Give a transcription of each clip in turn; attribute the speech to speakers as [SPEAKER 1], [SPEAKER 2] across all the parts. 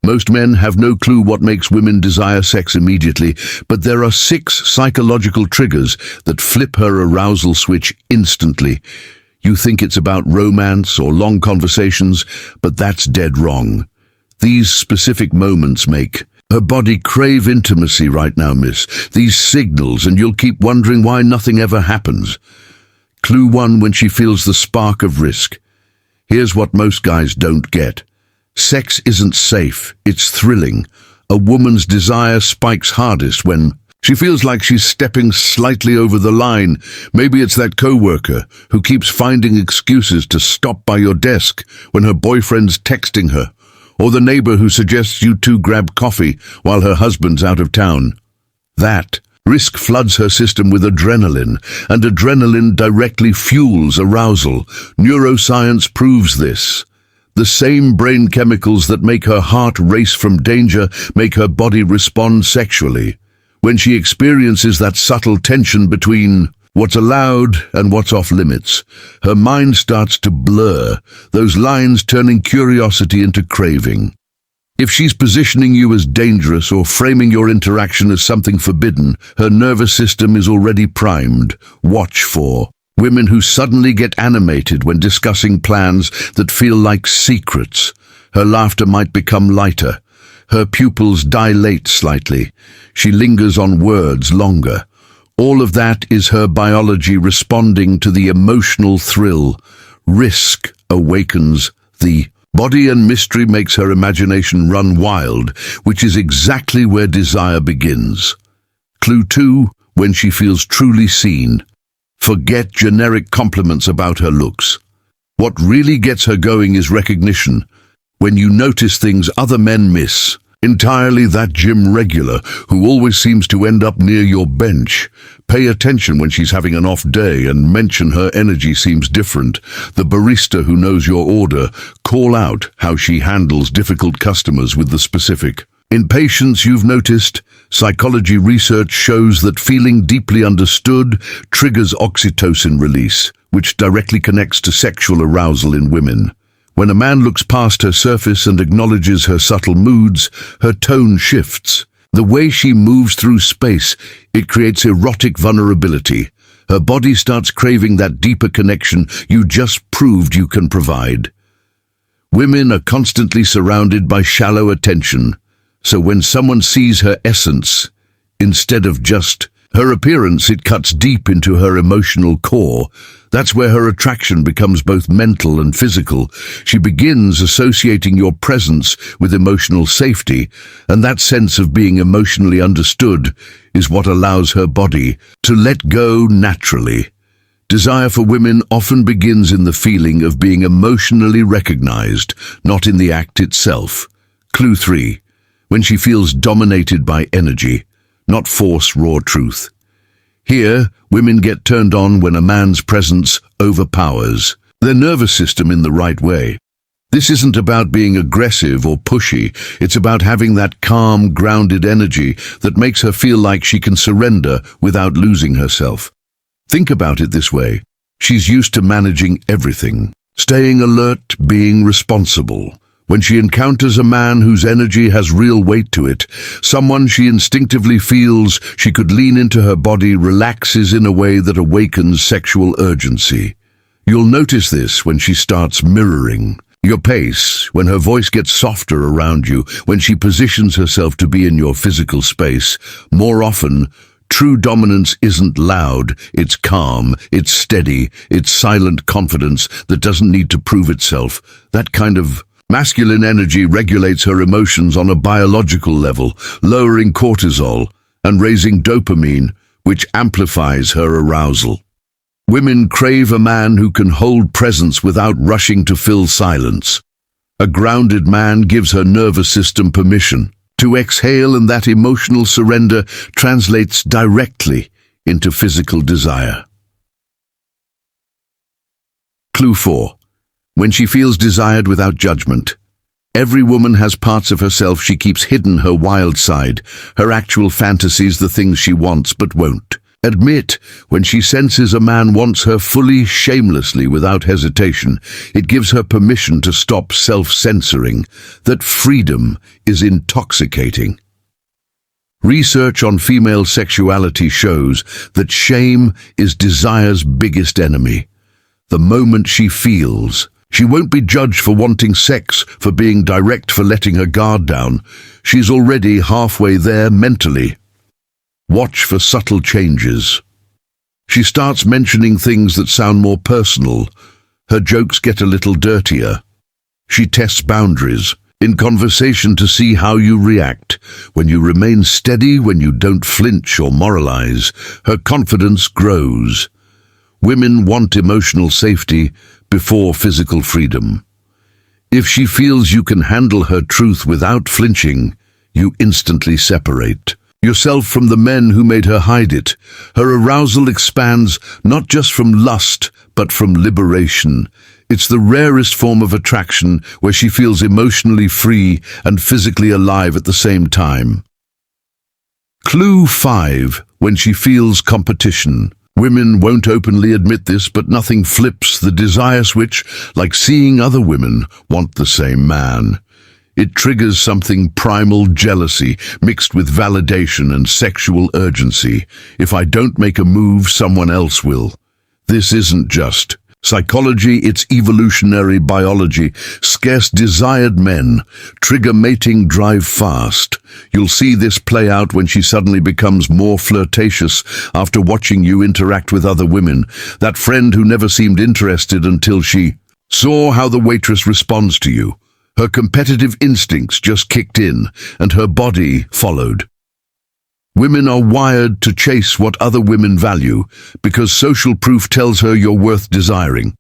[SPEAKER 1] Most men have no clue what makes women desire sex immediately, but there are 6 psychological triggers that flip her arousal switch instantly. You think it's about romance or long conversations, but that's dead wrong. These specific moments make her body crave intimacy right now, miss. These signals, and you'll keep wondering why nothing ever happens. Clue 1, when she feels the spark of risk. Here's what most guys don't get. Sex isn't safe, it's thrilling. A woman's desire spikes hardest when she feels like she's stepping slightly over the line. Maybe it's that coworker who keeps finding excuses to stop by your desk when her boyfriend's texting her, or the neighbor who suggests you two grab coffee while her husband's out of town. That risk floods her system with adrenaline, and adrenaline directly fuels arousal. Neuroscience proves this. The same brain chemicals that make her heart race from danger make her body respond sexually. When she experiences that subtle tension between what's allowed and what's off limits, her mind starts to blur, those lines turning curiosity into craving. If she's positioning you as dangerous or framing your interaction as something forbidden, her nervous system is already primed. Watch for women who suddenly get animated when discussing plans that feel like secrets. Her laughter might become lighter. Her pupils dilate slightly. She lingers on words longer. All of that is her biology responding to the emotional thrill. Risk awakens the body, and mystery makes her imagination run wild, which is exactly where desire begins. Clue 2, when she feels truly seen. Forget generic compliments about her looks. What really gets her going is recognition. When you notice things other men miss. Entirely that gym regular who always seems to end up near your bench. Pay attention when she's having an off day and mention her energy seems different. The barista who knows your order. Call out how she handles difficult customers with the specific. Impatience you've noticed. Psychology research shows that feeling deeply understood triggers oxytocin release, which directly connects to sexual arousal in women. When a man looks past her surface and acknowledges her subtle moods, her tone shifts. The way she moves through space, it creates erotic vulnerability. Her body starts craving that deeper connection you just proved you can provide. Women are constantly surrounded by shallow attention, so when someone sees her essence, instead of just her appearance, it cuts deep into her emotional core. That's where her attraction becomes both mental and physical. She begins associating your presence with emotional safety, and that sense of being emotionally understood is what allows her body to let go naturally. Desire for women often begins in the feeling of being emotionally recognized, not in the act itself. Clue 3. When she feels dominated by energy, not force, raw truth. Here, women get turned on when a man's presence overpowers their nervous system in the right way. This isn't about being aggressive or pushy. It's about having that calm, grounded energy that makes her feel like she can surrender without losing herself. Think about it this way. She's used to managing everything, staying alert, being responsible. When she encounters a man whose energy has real weight to it, someone she instinctively feels she could lean into, her body relaxes in a way that awakens sexual urgency. You'll notice this when she starts mirroring your pace, when her voice gets softer around you, when she positions herself to be in your physical space. More often, true dominance isn't loud, it's calm, it's steady, it's silent confidence that doesn't need to prove itself. That kind of masculine energy regulates her emotions on a biological level, lowering cortisol and raising dopamine, which amplifies her arousal. Women crave a man who can hold presence without rushing to fill silence. A grounded man gives her nervous system permission to exhale, and that emotional surrender translates directly into physical desire. Clue 4. When she feels desired without judgment. Every woman has parts of herself she keeps hidden, her wild side, her actual fantasies, the things she wants but won't Admit when she senses a man wants her fully, shamelessly, without hesitation. It gives her permission to stop self-censoring. That freedom is intoxicating. Research on female sexuality shows that shame is desire's biggest enemy. The moment she feels, she won't be judged for wanting sex, for being direct, for letting her guard down. She's already halfway there mentally. Watch for subtle changes. She starts mentioning things that sound more personal. Her jokes get a little dirtier. She tests boundaries in conversation to see how you react. When you remain steady, when you don't flinch or moralize, her confidence grows. Women want emotional safety before physical freedom. If she feels you can handle her truth without flinching, you instantly separate yourself from the men who made her hide it. Her arousal expands not just from lust, but from liberation. It's the rarest form of attraction, where she feels emotionally free and physically alive at the same time. Clue 5. When she feels competition. Women won't openly admit this, but nothing flips the desire switch like seeing other women want the same man. It triggers something primal: jealousy, mixed with validation and sexual urgency. If I don't make a move, someone else will. This isn't just psychology, it's evolutionary biology. Scarce desired men trigger mating drive fast. You'll see this play out when she suddenly becomes more flirtatious after watching you interact with other women. That friend who never seemed interested until she saw how the waitress responds to you. Her competitive instincts just kicked in, and her body followed. Women are wired to chase what other women value, because social proof tells her you're worth desiring.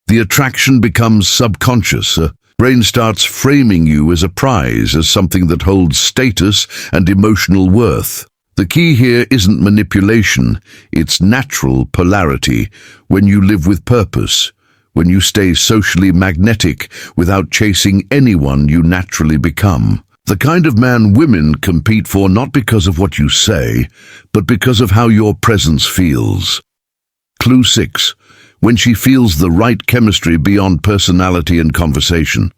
[SPEAKER 1] The attraction becomes subconscious. Her brain starts framing you as a prize, as something that holds status and emotional worth. The key here isn't manipulation, it's natural polarity. When you live with purpose, when you stay socially magnetic without chasing anyone, you naturally become the kind of man women compete for, not because of what you say, but because of how your presence feels. Clue 6. When she feels the right chemistry beyond personality and conversation.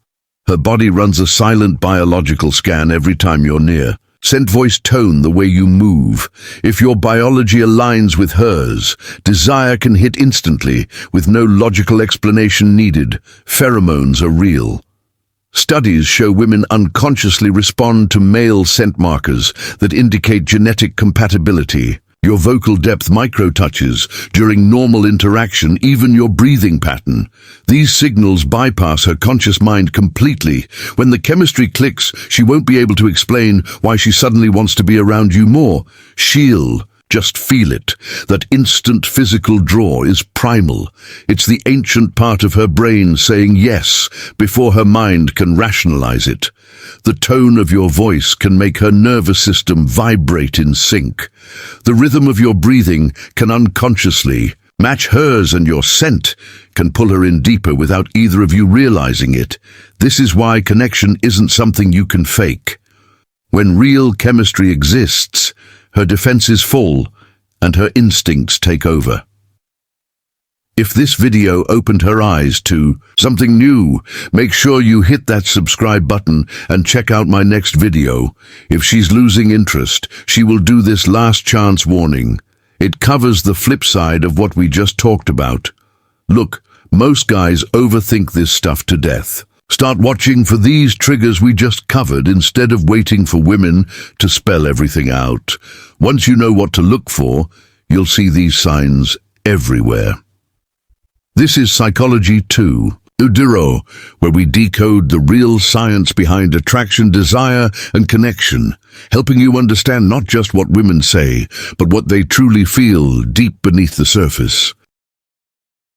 [SPEAKER 1] Her body runs a silent biological scan every time you're near. Scent, voice, tone, the way you move. If your biology aligns with hers, desire can hit instantly, with no logical explanation needed. Pheromones are real. Studies show women unconsciously respond to male scent markers that indicate genetic compatibility. Your vocal depth, micro-touches during normal interaction, even your breathing pattern. These signals bypass her conscious mind completely. When the chemistry clicks, she won't be able to explain why she suddenly wants to be around you more. She'll just feel it. That instant physical draw is primal. It's the ancient part of her brain saying yes before her mind can rationalize it. The tone of your voice can make her nervous system vibrate in sync. The rhythm of your breathing can unconsciously match hers, and your scent can pull her in deeper without either of you realizing it. This is why connection isn't something you can fake. When real chemistry exists, her defenses fall and her instincts take over. If this video opened her eyes to something new, make sure you hit that subscribe button and check out my next video. If she's losing interest, she will do this last chance warning. It covers the flip side of what we just talked about. Look, most guys overthink this stuff to death. Start watching for these triggers we just covered instead of waiting for women to spell everything out. Once you know what to look for, you'll see these signs everywhere. This is Psychology 2, Udiro, where we decode the real science behind attraction, desire, and connection, helping you understand not just what women say, but what they truly feel deep beneath the surface.